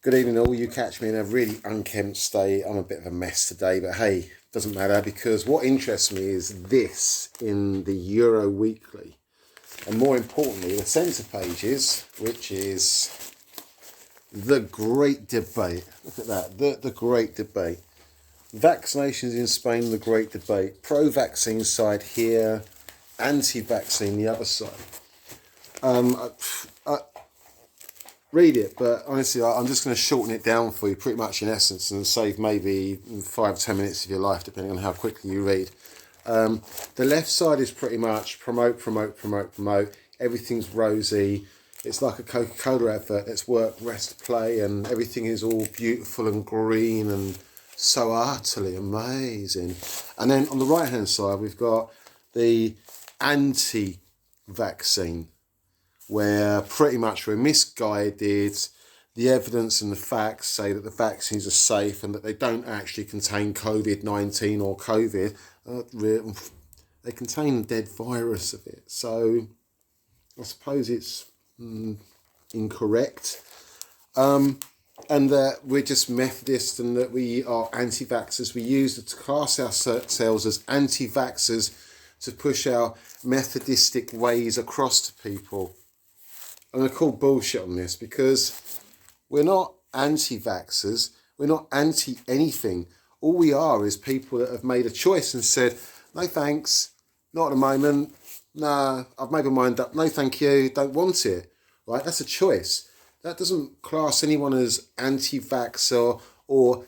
Good evening all. You catch me in a really unkempt state. I'm a bit of a mess today, but hey, doesn't matter because what interests me is this in the Euro Weekly. And more importantly, the centre pages, which is the great debate. Look at that, the great debate. Vaccinations in Spain, the great debate. Pro-vaccine side here, anti-vaccine the other side. Read it, but honestly, I'm just going to shorten it down for you pretty much in essence and save maybe 5 or 10 minutes of your life, depending on how quickly you read. The left side is pretty much promote. Everything's rosy. It's like a Coca-Cola advert. Let's work, rest, play, and everything is all beautiful and green and so utterly amazing. And then on the right-hand side, we've got the anti-vaccine, where pretty much we're misguided. The evidence and the facts say that the vaccines are safe and that they don't actually contain COVID-19 or COVID. They contain a dead virus of it. So I suppose it's incorrect. And that we're just Methodists and that we are anti-vaxxers. We use it to class ourselves as anti-vaxxers to push our Methodistic ways across to people. I'm going to call bullshit on this because we're not anti-vaxxers. We're not anti-anything. All we are is people that have made a choice and said, no thanks, not at the moment. Nah, I've made my mind up. No thank you, don't want it. Right? That's a choice. That doesn't class anyone as anti-vaxxer or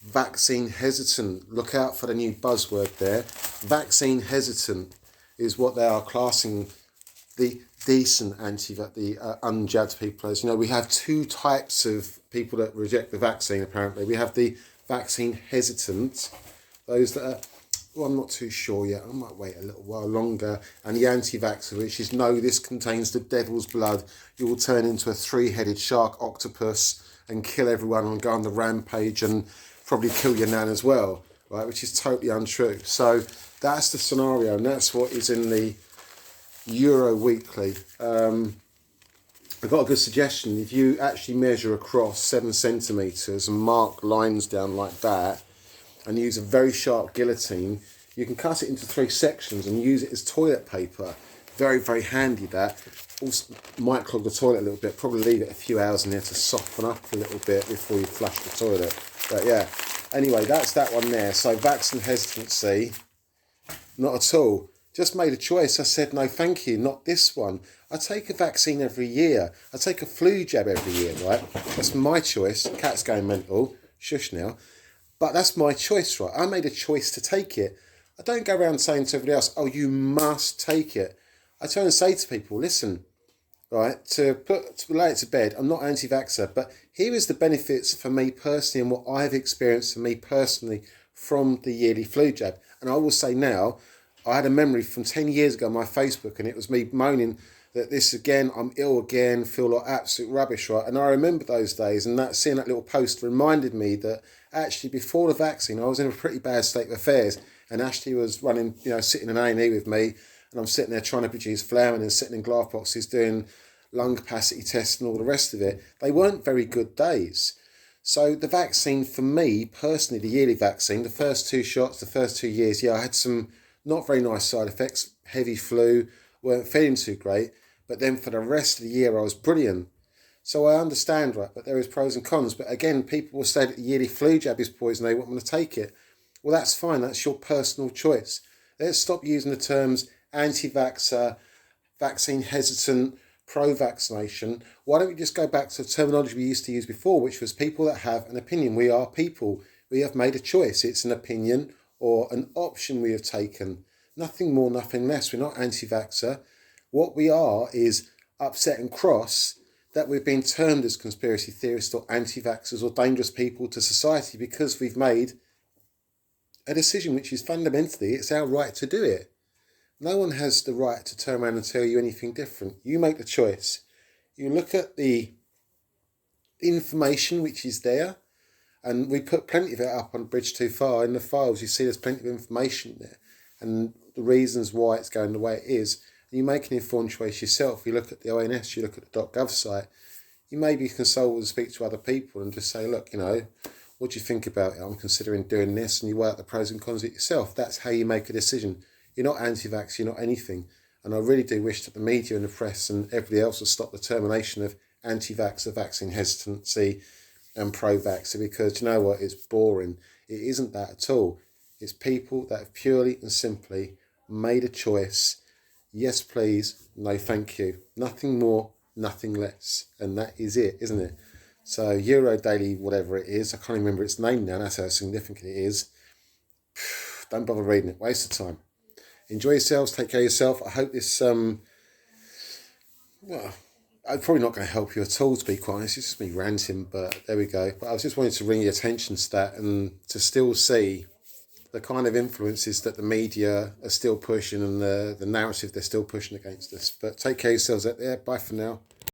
vaccine hesitant. Look out for the new buzzword there. Vaccine hesitant is what they are classing the decent the unjudged people as. You know, we have two types of people that reject the vaccine, apparently. We have the vaccine hesitant, those that are, well, I'm not too sure yet, I might wait a little while longer, and the anti-vaxxer, which is, no, this contains the devil's blood, you will turn into a three-headed shark octopus and kill everyone and go on the rampage and probably kill your nan as well, right, which is totally untrue. So that's the scenario, and that's what is in the Euro Weekly. I've got a good suggestion. If you actually measure across 7 centimetres and mark lines down like that and use a very sharp guillotine, you can cut it into 3 sections and use it as toilet paper. Very, very handy that. Also might clog the toilet a little bit. Probably leave it a few hours in there to soften up a little bit before you flush the toilet. But yeah, anyway, that's that one there. So vaccine hesitancy, not at all. Just made a choice. I said, no, thank you, not this one. I take a vaccine every year. I take a flu jab every year, right? That's my choice. Cat's going mental. Shush now. But that's my choice, right? I made a choice to take it. I don't go around saying to everybody else, oh, you must take it. I try and say to people, listen, right, to lay it to bed, I'm not anti-vaxxer, but here is the benefits for me personally and what I've experienced for me personally from the yearly flu jab. And I will say now, I had a memory from 10 years ago on my Facebook, and it was me moaning that this again, I'm ill again, feel like absolute rubbish, right? And I remember those days, and that seeing that little post reminded me that actually before the vaccine, I was in a pretty bad state of affairs, and Ashley was running, sitting in A&E with me, and I'm sitting there trying to produce phlegm and sitting in glove boxes doing lung capacity tests and all the rest of it. They weren't very good days. So the vaccine for me, personally, the yearly vaccine, the first 2 shots, the first 2 years, I had some not very nice side effects, heavy flu, weren't feeling too great, but then for the rest of the year I was brilliant. So I understand, right, but there is pros and cons. But again, people will say that the yearly flu jab is poison, they want me to take it. Well, that's fine, that's your personal choice. Let's stop using the terms anti-vaxxer, vaccine hesitant, pro-vaccination. Why don't we just go back to the terminology we used to use before, which was people that have an opinion. We are people. We have made a choice. It's an opinion or an option we have taken. Nothing more, nothing less. We're not anti-vaxxer. What we are is upset and cross that we've been termed as conspiracy theorists or anti-vaxxers or dangerous people to society because we've made a decision which is fundamentally, it's our right to do it. No one has the right to turn around and tell you anything different. You make the choice. You look at the information which is there, and we put plenty of it up on Bridge Too Far. In the files, you see there's plenty of information there and the reasons why it's going the way it is. And you make an informed choice yourself. You look at the ONS, you look at the .gov site, you maybe consult and speak to other people and just say, look, what do you think about it? I'm considering doing this, and you weigh out the pros and cons of it yourself. That's how you make a decision. You're not anti-vax, you're not anything. And I really do wish that the media and the press and everybody else will stop the termination of anti-vaxxer, vaccine hesitancy and pro-vaxxer, because you know what, it's boring. It isn't that at all. It's people that have purely and simply made a choice. Yes, please. No, thank you. Nothing more, nothing less. And that is it, isn't it? So Euro Daily, whatever it is, I can't remember its name now. That's how significant it is. Don't bother reading it. Waste of time. Enjoy yourselves. Take care of yourself. I hope this, I'm probably not going to help you at all, to be quite honest. It's just me ranting, but there we go. But I was just wanting to bring your attention to that and to still see the kind of influences that the media are still pushing and the narrative they're still pushing against us. But take care of yourselves out there. Bye for now.